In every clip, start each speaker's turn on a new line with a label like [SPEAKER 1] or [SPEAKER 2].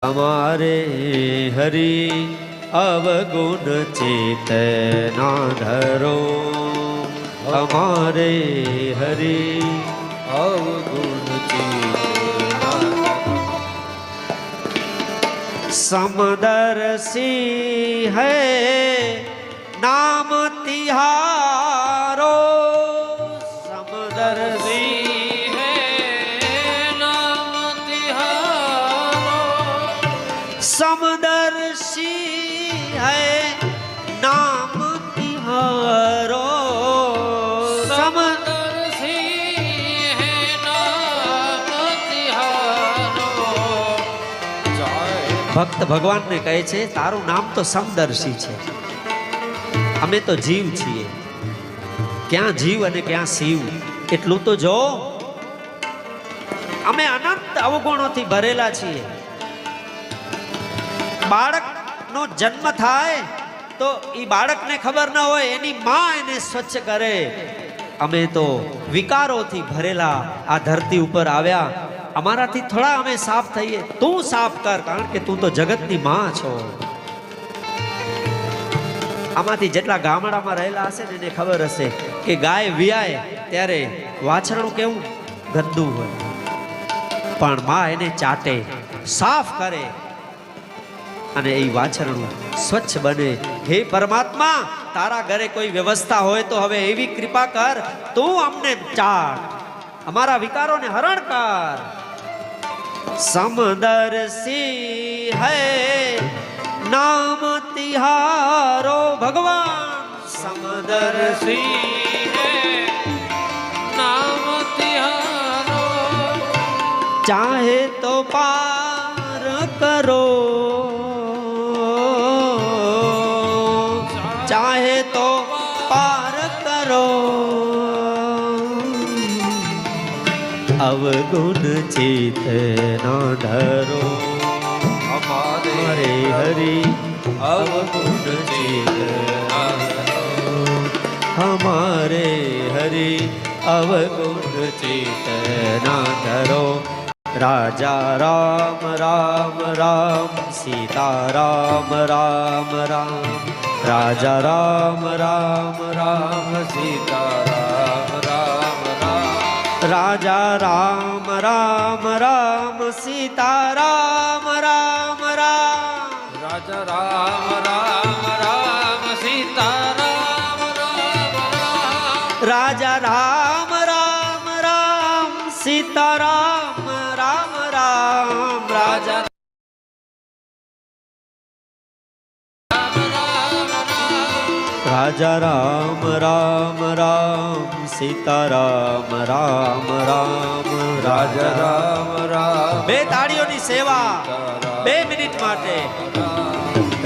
[SPEAKER 1] हमारे हरि अवगुण चेतना धरो, हमारे हरि अवगुण चेतना समदर्शी है नाम तिहारो, समदर्शी समदर्शी है नाम तिहारो,
[SPEAKER 2] समदर्शी है नाम तिहारो।
[SPEAKER 1] भक्त भगवान ने कहे छे तारू नाम तो समदर्शी छे, अमे तो जीव छीए, क्या जीव अने क्या शिव एटलू तो जो अमे अनंत अवगुणोथी भरेला छीए। बाळकनो जन्म थाय तो ई बाळकने खबर न होय एनी मां एने स्वच्छ करे। अमे तो विकारोथी भरेला आ धरती उपर आव्या, अमाराथी थोड़ा अमे साफ थईए, तू साफ कर, कारण के तू तो जगतनी मां छो। आमाथी जेटला गामडामां रहेला हशे ने एने खबर हशे के गाय वियाय त्यारे वाछरણું केवुं गंदू होय, पण मां एने चाटे, साफ करे અને એ વાછરણું સ્વચ્છ બને। હે પરમાત્મા, તારા ઘરે કોઈ વ્યવસ્થા હોય તો હવે એવી કૃપા કર, તું અમને ચાટ, અમારા વિકારોને હરણ કર। સમદર્શી હૈ નામ તિહારો, ભગવાન સમદર્શી
[SPEAKER 2] है नाम तिहारो।
[SPEAKER 1] चाहे तो पार करो, चाहे तो पार करो, अवगुण चेतना धरो, हमारे हरि अवगुण चेतना धरो, हमारे हरि अवगुण चेतना धरो। राजा राम राम राम, सीता राम राम राम, राजा राम राम राम, सीता राम राम राम, राजा राम राम राम, सीता राम राम राम,
[SPEAKER 2] राजा राम राम राम, सीता राम राम राम,
[SPEAKER 1] राजा राम राम राम, सीता राम राम राम, राजा राजा राम राम राम, सीता राम राम राम, राजा राम राम। બે તાળીઓની સેવા 2 મિનિટ માટે।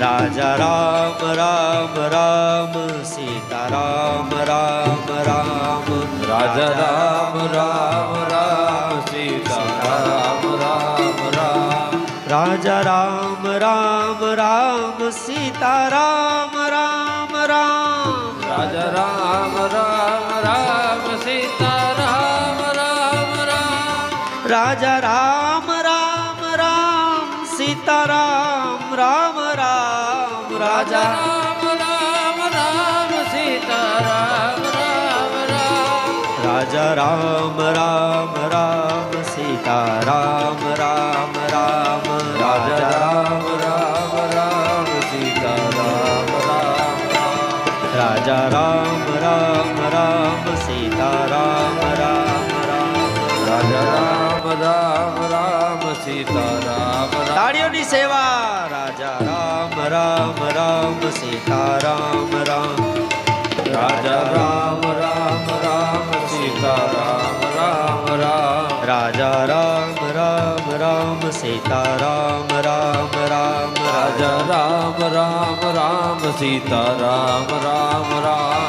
[SPEAKER 1] राजा राम राम राम, सीता राम राम राम,
[SPEAKER 2] राजा राम राम राम, सीता राम राम राम,
[SPEAKER 1] राजा राम राम राम, सीता राम राम राम,
[SPEAKER 2] राजा राम राम राम, सीता राम राम राम,
[SPEAKER 1] राजा राम राम राम, सीता राम राम राम, राजा
[SPEAKER 2] राम राम राम, सीता राम राम राम,
[SPEAKER 1] राजा राम राम राम, सीता राम राम राम,
[SPEAKER 2] राजा राम राम राम, सीता राम राम राम,
[SPEAKER 1] राजा राम राम राम, सीता राम राम राम,
[SPEAKER 2] राजा राम राम राम, सीता राम राम।
[SPEAKER 1] ताड़ियों सेवा। राजा राम राम राम, सीता राम राम,
[SPEAKER 2] राजा राम राम राम, सीता राम राम राम,
[SPEAKER 1] राजा राम राम राम, सीता राम राम राम,
[SPEAKER 2] राजा राम राम राम, सीता राम राम राम,